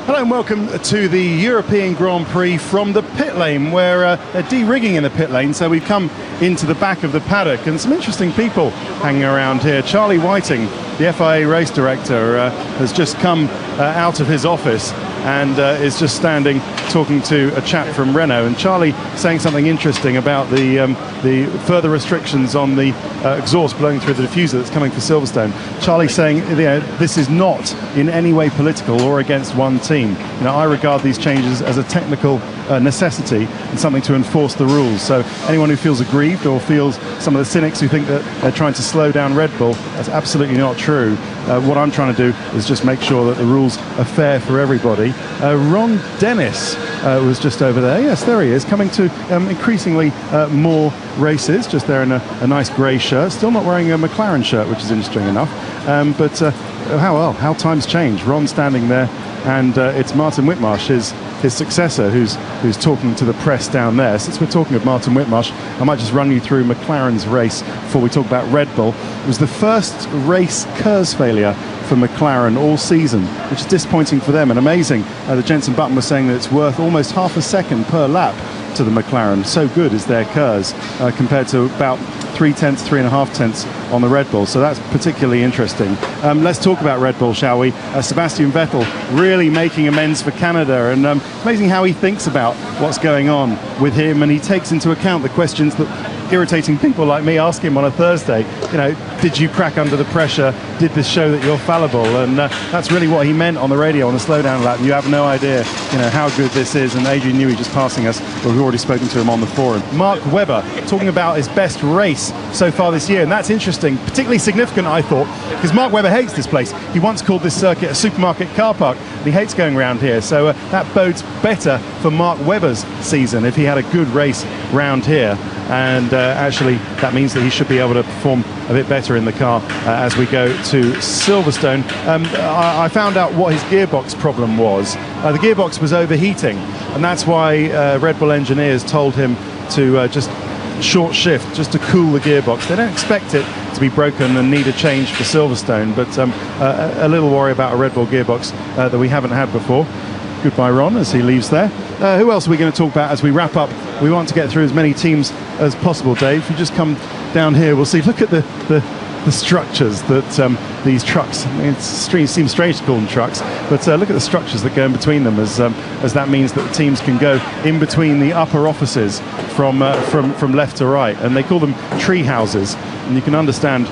Hello and welcome to the European Grand Prix from the pit lane, where they're de-rigging in the pit lane, so we've come into the back of the paddock and some interesting people hanging around here. Charlie Whiting, the FIA race director, has just come out of his office and is just standing talking to a chap from Renault, and Charlie saying something interesting about the further restrictions on the exhaust blowing through the diffuser that's coming for Silverstone. Charlie saying, you know, this is not in any way political or against one team. You know, I regard these changes as a technical necessity and something to enforce the rules. So anyone who feels aggrieved or feels, some of the cynics who think that they're trying to slow down Red Bull, that's absolutely not true. What I'm trying to do is just make sure that the rules are fair for everybody. Ron Dennis was just over there. Yes, there he is, coming to increasingly more races, just there in a nice grey shirt. Still not wearing a McLaren shirt, which is interesting enough. But how times change. Ron standing there, and it's Martin Whitmarsh, his successor, who's talking to the press down there. Since we're talking of Martin Whitmarsh, I might just run you through McLaren's race before we talk about Red Bull. It was the first race KERS failure for McLaren all season, which is disappointing for them and amazing. The Jenson Button was saying that it's worth almost half a second per lap to the McLaren. So good is their KERS compared to about 3.5 tenths on the Red Bull, so that's particularly interesting. Let's talk about Red Bull, shall we? Sebastian Vettel really making amends for Canada, and it's amazing how he thinks about what's going on with him, and he takes into account the questions that irritating people like me ask him on a Thursday. You know, did you crack under the pressure? Did this show that you're fallible? And that's really what he meant on the radio on the slowdown lap. You have no idea, you know, how good this is. And Adrian Newey just passing us. We've already spoken to him on the forum. Mark Webber talking about his best race so far this year, and that's interesting, particularly significant, I thought, because Mark Webber hates this place. He once called this circuit a supermarket car park, and he hates going around here. So that bodes better for Mark Webber's season if he had a good race round here. And actually that means that he should be able to perform a bit better in the car as we go to Silverstone. I found out what his gearbox problem was. The gearbox was overheating, and that's why Red Bull engineers told him to just short shift, just to cool the gearbox. They don't expect it to be broken and need a change for Silverstone, but a little worry about a Red Bull gearbox that we haven't had before. Goodbye, Ron, as he leaves there. Who else are we going to talk about as we wrap up? We want to get through as many teams as possible, Dave. If you just come down here, we'll see. Look at the structures that these trucks, I mean, it seems strange to call them trucks, but look at the structures that go in between them, as that means that the teams can go in between the upper offices from left to right, and they call them tree houses, and you can understand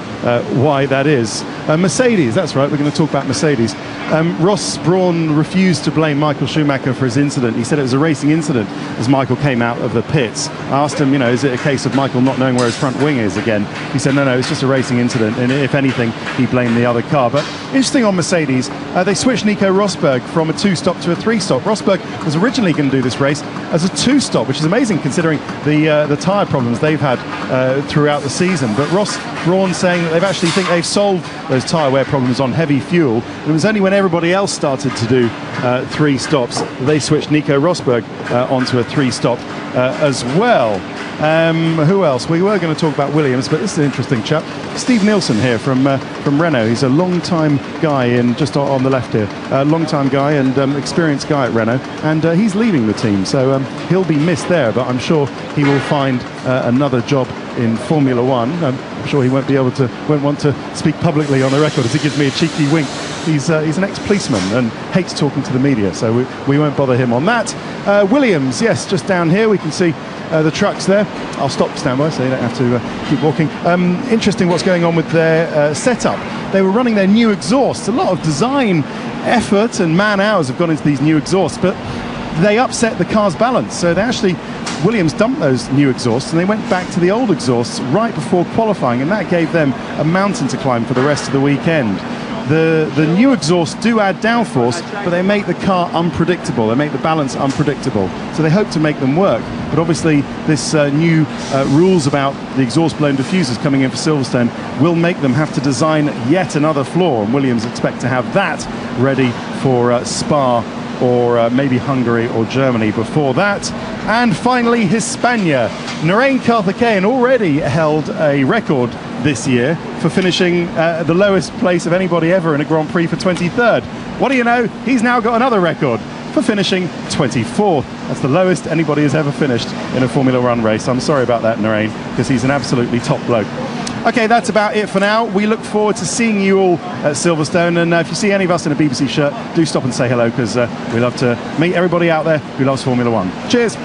why that is. Mercedes, that's right, we're going to talk about Mercedes. Ross Brawn refused to blame Michael Schumacher for his incident. He said it was a racing incident as Michael came out of the pits. I asked him, you know, is it a case of Michael not knowing where his front wing is again? He said, no, it's just a racing incident, and if anything, he blamed the other car. But interesting on Mercedes, they switched Nico Rosberg from a 2-stop to a 3-stop. Rosberg was originally going to do this race as a 2-stop, which is amazing considering the tyre problems they've had throughout the season. But Ross Brawn saying that they think they've solved those tyre wear problems on heavy fuel. It was only when everybody else started to do 3 stops that they switched Nico Rosberg onto a 3-stop as well. Who else? We were going to talk about Williams, but this is an interesting chap. Steve Nielsen here from Renault. He's a long-time guy in, just on the left here, long-time guy and experienced guy at Renault, and he's leaving the team, so he'll be missed there, but I'm sure he will find another job in Formula One. I'm sure he won't want to speak publicly on the record as he gives me a cheeky wink. He's an ex-policeman and hates talking to the media, so we won't bother him on that. Williams, yes, just down here we can see the trucks there. I'll stop standby so you don't have to keep walking. Interesting what's going on with their setup. They were running their new exhausts. A lot of design effort and man hours have gone into these new exhausts, but they upset the car's balance. So they actually, Williams dumped those new exhausts and they went back to the old exhausts right before qualifying, and that gave them a mountain to climb for the rest of the weekend. The new exhausts do add downforce, but they make the car unpredictable. They make the balance unpredictable. So they hope to make them work. But obviously this new rules about the exhaust blown diffusers coming in for Silverstone will make them have to design yet another floor. And Williams expect to have that ready for Spa or maybe Hungary or Germany before that. And finally, Hispania. Narain Karthikeyan already held a record this year for finishing the lowest place of anybody ever in a Grand Prix for 23rd. What do you know? He's now got another record for finishing 24th. That's the lowest anybody has ever finished in a Formula One race. I'm sorry about that, Narain, because he's an absolutely top bloke. Okay, that's about it for now. We look forward to seeing you all at Silverstone, and if you see any of us in a BBC shirt, do stop and say hello, because we love to meet everybody out there who loves Formula One. Cheers.